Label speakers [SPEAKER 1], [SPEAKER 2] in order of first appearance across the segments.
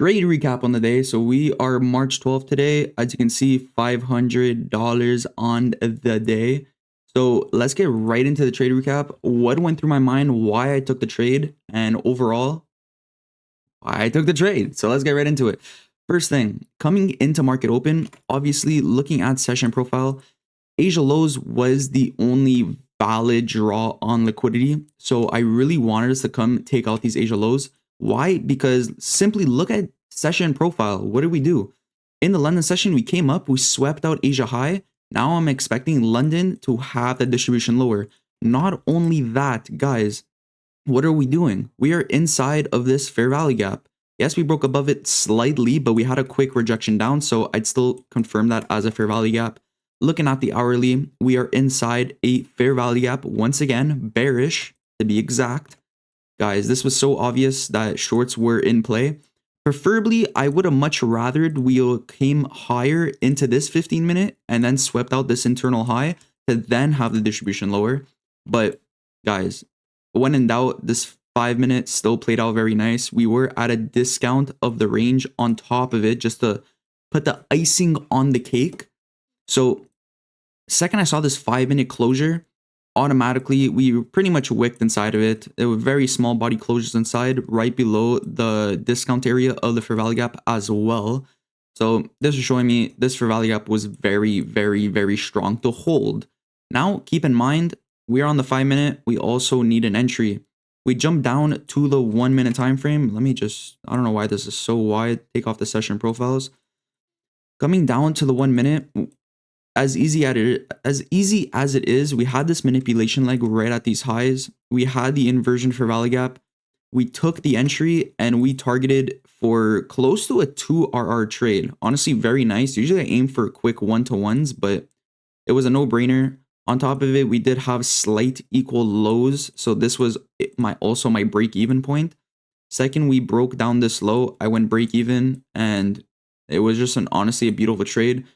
[SPEAKER 1] Trade recap on the day. So we are March 12th today. As you can see, $500 on the day. So let's get right into the trade recap. What went through my mind, why I took the trade, and overall, why I took the trade. So let's get right into it. First thing, coming into market open, obviously looking at session profile, Asia lows was the only valid draw on liquidity. So I really wanted us to come take out these Asia lows. Why? Because simply look at session profile. What did we do? In the London session, we came up, we swept out Asia high. Now I'm expecting London to have the distribution lower. Not only that, guys, what are we doing? We are inside of this fair value gap. Yes, we broke above it slightly, but we had a quick rejection down, so I'd still confirm that as a fair value gap. Looking at the hourly, we are inside a fair value gap. Once again, bearish to be exact. Guys, this was so obvious that shorts were in play. Preferably, I would have much rathered we came higher into this 15-minute and then swept out this internal high to then have the distribution lower. But guys, when in doubt, this 5-minute still played out very nice. We were at a discount of the range on top of it just to put the icing on the cake. So second I saw this 5-minute closure, automatically we pretty much wicked inside of it. There were very small body closures inside right below the discount area of the fair value gap as well. So this is showing me this fair value gap was very, very, very strong to hold. Now keep in mind, we are on the 5-minute. We also need an entry. We jump down to the 1-minute time frame. Let me just, I don't know why this is so wide. Take off the session profiles. Coming down to the 1-minute, as easy as it is, we had this manipulation leg right at these highs. We had the inversion for value gap. We took the entry and we targeted for close to a 2RR trade. Honestly, very nice. Usually I aim for quick 1-to-1s, but it was a no-brainer. On top of it, we did have slight equal lows. So this was also my break-even point. Second, we broke down this low. I went break-even and it was just honestly a beautiful trade.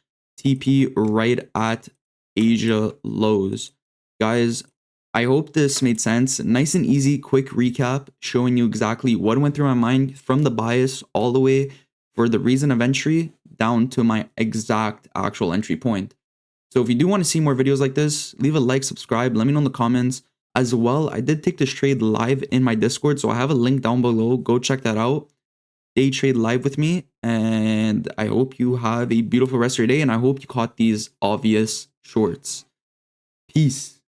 [SPEAKER 1] TP right at Asia lows. Guys, I hope this made sense. Nice and easy, quick recap showing you exactly what went through my mind from the bias all the way for the reason of entry down to my exact actual entry point. So if you do want to see more videos like this, leave a like, subscribe, let me know in the comments. As well, I did take this trade live in my Discord, so I have a link down below. Go check that out. Day trade live with me, and I hope you have a beautiful rest of your day, and I hope you caught these obvious shorts. Peace.